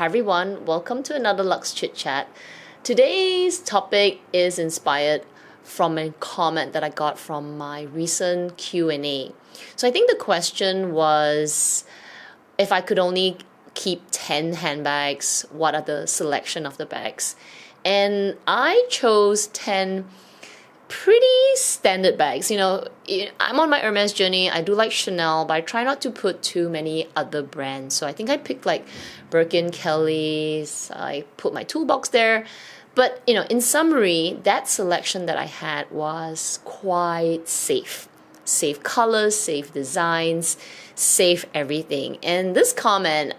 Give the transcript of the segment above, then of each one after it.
Hi everyone, welcome to another Luxe Chit Chat. Today's topic is inspired from a comment that I got from my recent Q&A. So I think the question was, if I could only keep 10 handbags, what are the selection of the bags? And I chose 10 pretty standard bags. I'm on my Hermes journey. I do like Chanel, but I try not to put too many other brands. So I think I picked like Birkin, Kelly's. I put my toolbox there. But, in summary, that selection that I had was quite safe. Safe colors, safe designs, safe everything. And this comment,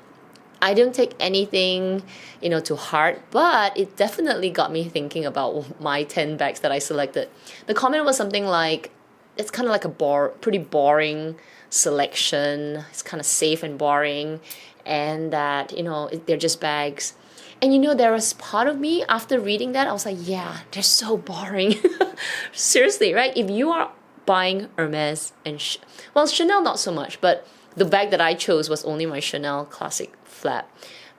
I didn't take anything, to heart, but it definitely got me thinking about my 10 bags that I selected. The comment was something like, it's kind of like a pretty boring selection. It's kind of safe and boring, and that, they're just bags. And there was part of me after reading that, I was like, yeah, they're so boring. Seriously, right? If you are buying Hermes and Chanel not so much, but the bag that I chose was only my Chanel classic flap.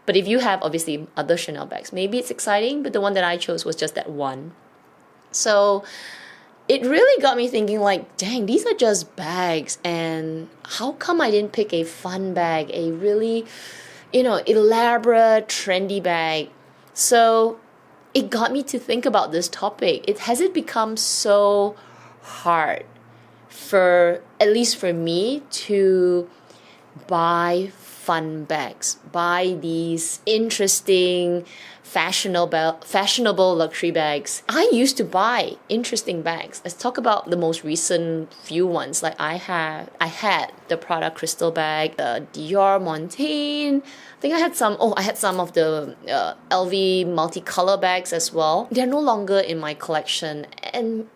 But if you have obviously other Chanel bags, maybe it's exciting, but the one that I chose was just that one. So it really got me thinking like, dang, these are just bags, and how come I didn't pick a fun bag, a really, elaborate, trendy bag? So it got me to think about this topic. Has it become so hard at least for me, to buy fun bags, buy these interesting, fashionable luxury bags? I used to buy interesting bags. Let's talk about the most recent few ones. Like I had the Prada crystal bag, the Dior Montaigne. I think I had some of the LV multicolor bags as well. They're no longer in my collection, and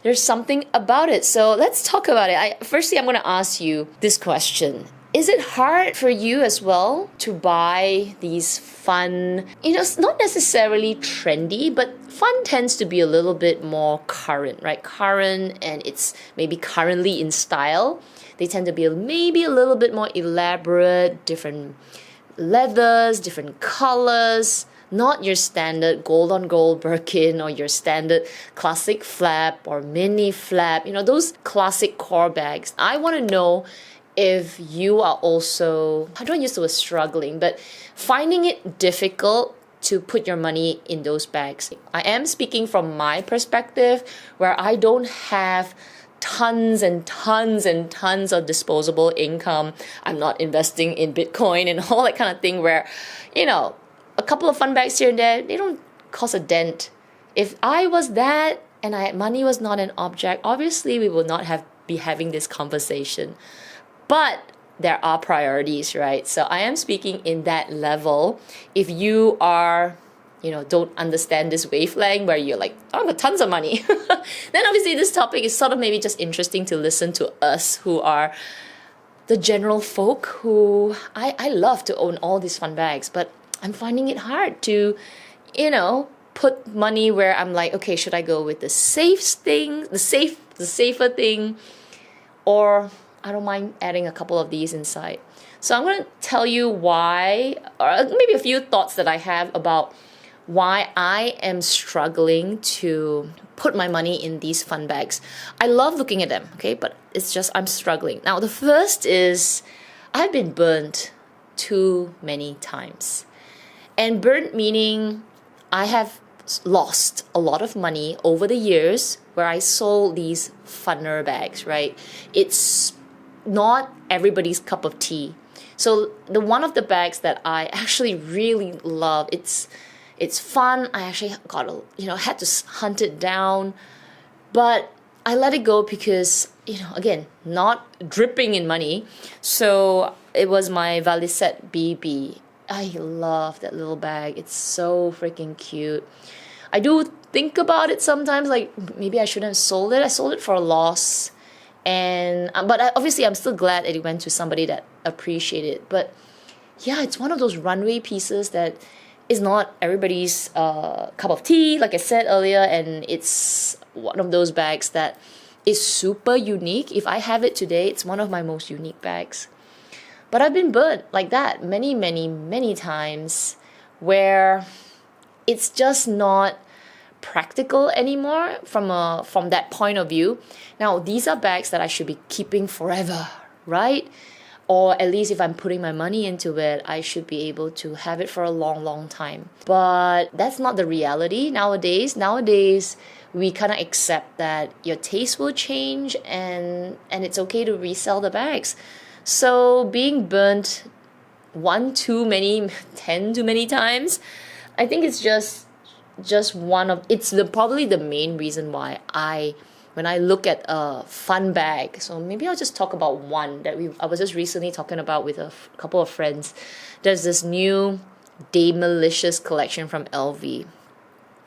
there's something about it. So let's talk about it. Firstly, I'm going to ask you this question. Is it hard for you as well to buy these fun, it's not necessarily trendy, but fun tends to be a little bit more current, right? Current, and it's maybe currently in style. They tend to be maybe a little bit more elaborate, different leathers, different colors. Not your standard gold on gold Birkin or your standard classic flap or mini flap, those classic core bags. I want to know if you are also, I don't use the word struggling, but finding it difficult to put your money in those bags. I am speaking from my perspective, where I don't have tons and tons and tons of disposable income. I'm not investing in Bitcoin and all that kind of thing, where, a couple of fun bags here and there, they don't cost a dent. If I was that and money was not an object, obviously we will not be having this conversation. But there are priorities, right? So I am speaking in that level. If you are, don't understand this wavelength where you're like, oh, I've got tons of money, then obviously this topic is sort of maybe just interesting to listen to us who are the general folk who I love to own all these fun bags, but I'm finding it hard to, put money where I'm like, okay, should I go with the safe thing, the safer thing, or I don't mind adding a couple of these inside. So I'm going to tell you why, or maybe a few thoughts that I have about why I am struggling to put my money in these fun bags. I love looking at them, okay, but it's just I'm struggling. Now, the first is I've been burnt too many times. And burnt meaning I have lost a lot of money over the years where I sold these funner bags, right? It's not everybody's cup of tea. So one of the bags that I actually really love, it's fun. I actually had to hunt it down, but I let it go because, again, not dripping in money. So it was my Valisette BB. I love that little bag. It's so freaking cute. I do think about it sometimes, like maybe I shouldn't have sold it. I sold it for a loss. But obviously I'm still glad that it went to somebody that appreciated it. But yeah, it's one of those runway pieces that is not everybody's cup of tea, like I said earlier, and it's one of those bags that is super unique. If I have it today, it's one of my most unique bags. But I've been burnt like that many, many, many times where it's just not practical anymore from that point of view. Now, these are bags that I should be keeping forever, right? Or at least if I'm putting my money into it, I should be able to have it for a long, long time. But that's not the reality nowadays. Nowadays, we kind of accept that your taste will change and it's okay to resell the bags. So being burnt one too many, 10 too many times, I think it's just one of, it's probably the main reason why when I look at a fun bag, so maybe I'll just talk about one that I was just recently talking about with a couple of friends. There's this new Damelicious collection from LV.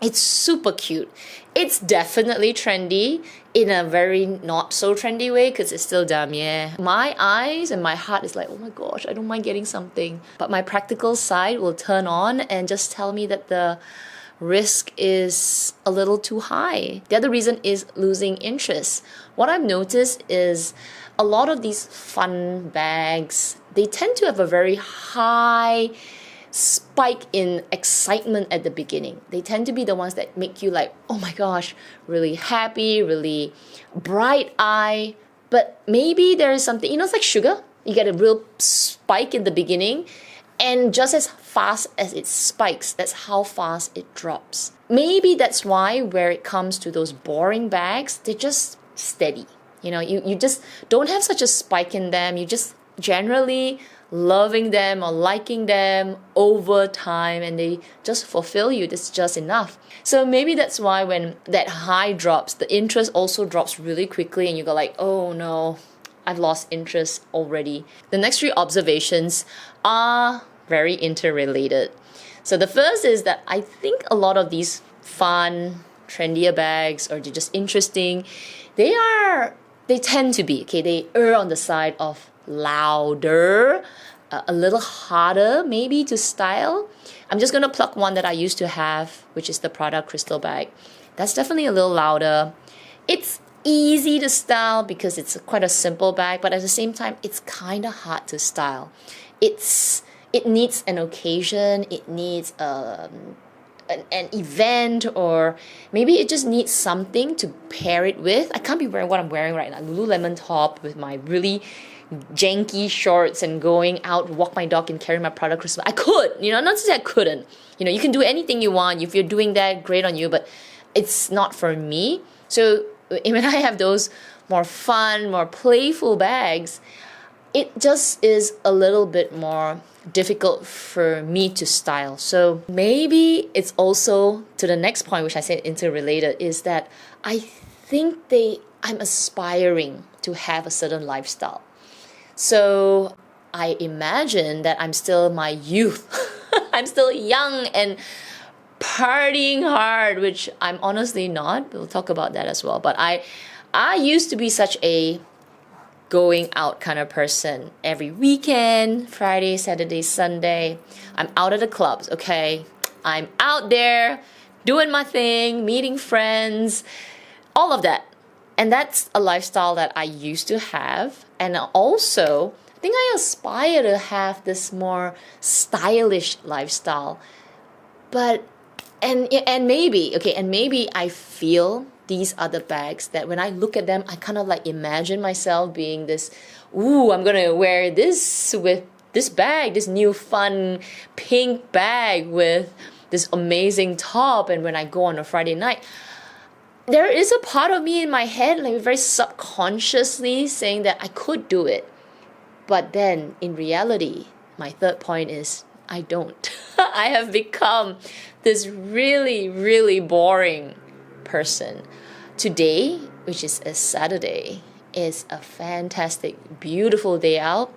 It's super cute. It's definitely trendy in a very not so trendy way because it's still damier. My eyes and my heart is like, oh my gosh, I don't mind getting something. But my practical side will turn on and just tell me that the risk is a little too high. The other reason is losing interest. What I've noticed is a lot of these fun bags, they tend to have a very high spike in excitement at the beginning. They tend to be the ones that make you like, oh my gosh, really happy, really bright eye. But maybe there is something, it's like sugar. You get a real spike in the beginning, and just as fast as it spikes, that's how fast it drops. Maybe that's why where it comes to those boring bags, they're just steady. You just don't have such a spike in them. You just generally loving them or liking them over time, and they just fulfill you. That's just enough. So maybe that's why when that high drops, the interest also drops really quickly, and you go like, oh no, I've lost interest already. The next three observations are very interrelated. So the first is that I think a lot of these fun, trendier bags, or they're just interesting, they tend to be, they err on the side of louder, a little harder maybe to style. I'm just gonna pluck one that I used to have, which is the Prada crystal bag. That's definitely a little louder. It's easy to style because it's quite a simple bag, but at the same time, it's kind of hard to style. It needs an occasion, it needs an event, or maybe it just needs something to pair it with. I can't be wearing what I'm wearing right now, Lululemon top with my really janky shorts and going out, walk my dog and carry my Prada crystal. I could, not to say I couldn't. You can do anything you want. If you're doing that, great on you, but it's not for me. So when I have those more fun, more playful bags, it just is a little bit more difficult for me to style. So maybe it's also to the next point, which I said interrelated, is that I think I'm aspiring to have a certain lifestyle. So I imagine that I'm still my youth. I'm still young and partying hard, which I'm honestly not. We'll talk about that as well. But I used to be such a going out kind of person. Every weekend, Friday, Saturday, Sunday, I'm out at the clubs, okay? I'm out there doing my thing, meeting friends, all of that. And that's a lifestyle that I used to have. And also, I think I aspire to have this more stylish lifestyle. But, and maybe I feel these are the bags that when I look at them, I kind of like imagine myself being this, I'm gonna wear this with this bag, this new fun pink bag with this amazing top. And when I go on a Friday night, there is a part of me in my head, like very subconsciously saying that I could do it. But then in reality, my third point is I don't. I have become this really, really boring person. Today, which is a Saturday, is a fantastic, beautiful day out.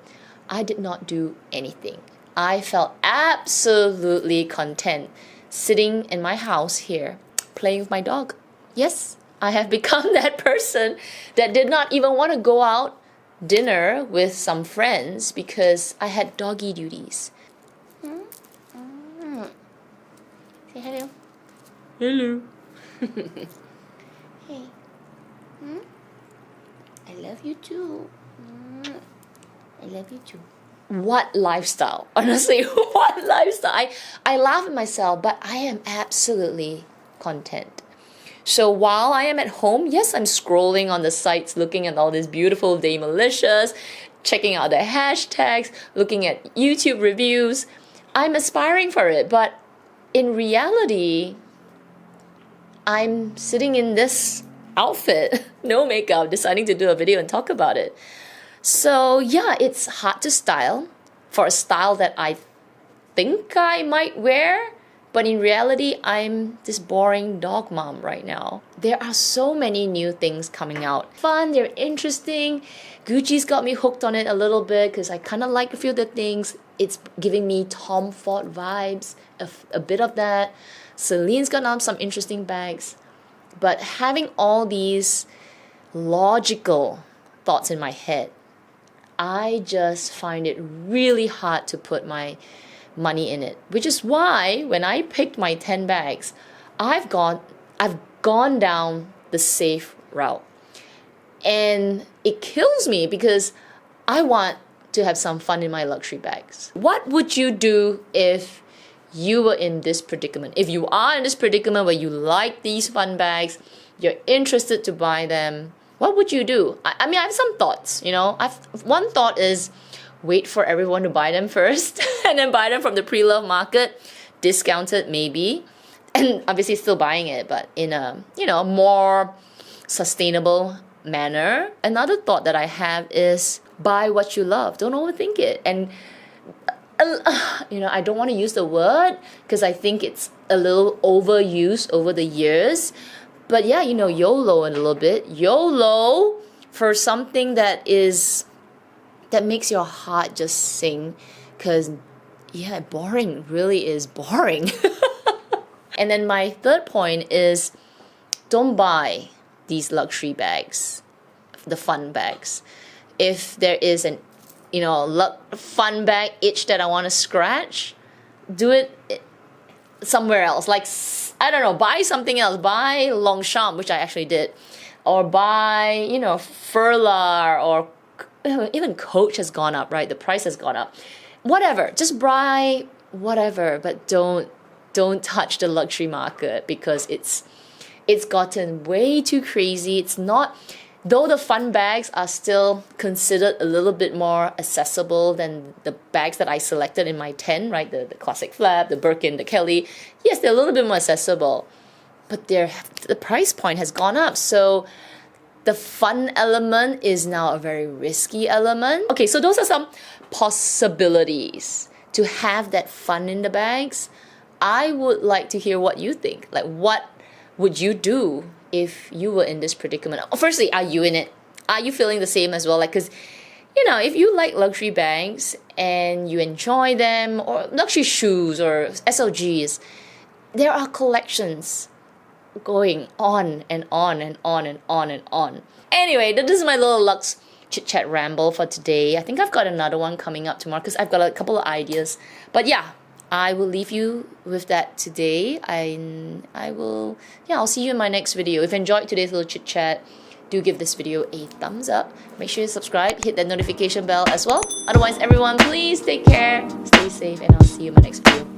I did not do anything. I felt absolutely content sitting in my house here, playing with my dog. Yes, I have become that person that did not even want to go out dinner with some friends because I had doggy duties. Say hello. Hello. Hey. I love you too. I love you too. what lifestyle? Honestly, what lifestyle? I laugh at myself, but I am absolutely content. So while I am at home, yes, I'm scrolling on the sites, looking at all these beautiful Damelicious, checking out the hashtags, looking at YouTube reviews. I'm aspiring for it, but in reality, I'm sitting in this outfit, no makeup, deciding to do a video and talk about it. So yeah, it's hard to style for a style that I think I might wear, but in reality, I'm this boring dog mom right now. There are so many new things coming out. Fun, they're interesting. Gucci's got me hooked on it a little bit because I kind of like a few of the things. It's giving me Tom Ford vibes, a bit of that. Celine's got out some interesting bags. But having all these logical thoughts in my head, I just find it really hard to put my money in it. Which is why when I picked my 10 bags, I've gone down the safe route. And it kills me because I want to have some fun in my luxury bags. What would you do if you were in this predicament? If you are in this predicament where you like these fun bags, you're interested to buy them, what would you do? I mean, I have some thoughts, you know. One thought is wait for everyone to buy them first and then buy them from the pre-love market, discounted maybe, and obviously still buying it, but in a, you know, more sustainable manner. Another thought that I have is buy what you love. Don't overthink it. And you know, I don't want to use the word because I think it's a little overused over the years. But yeah, you know, YOLO a little bit. YOLO for something that makes your heart just sing. Because yeah, boring really is boring. And then my third point is don't buy these luxury bags, the fun bags. If there is an, you know, fun bag itch that I want to scratch, do it somewhere else. Like, I don't know, buy something else. Buy Longchamp, which I actually did. Or buy, you know, Furla, or even Coach has gone up, right? The price has gone up. Whatever, just buy whatever, but don't touch the luxury market because it's gotten way too crazy. It's not, though the fun bags are still considered a little bit more accessible than the bags that I selected in my 10, right? The classic flap, the Birkin, the Kelly. Yes, they're a little bit more accessible, but the price point has gone up. So the fun element is now a very risky element. Okay, so those are some possibilities to have that fun in the bags. I would like to hear what you think. Like, what would you do if you were in this predicament? Firstly, are you in it? Are you feeling the same as well? Like, because, you know, if you like luxury bags and you enjoy them, or luxury shoes or SLGs, there are collections going on and on and on and on and on. Anyway, this is my little Luxe Chit Chat ramble for today. I think I've got another one coming up tomorrow because I've got a couple of ideas. But yeah, I will leave you with that today. I'll see you in my next video. If you enjoyed today's little chit chat, do give this video a thumbs up. Make sure you subscribe, hit that notification bell as well. Otherwise, everyone, please take care, stay safe, and I'll see you in my next video.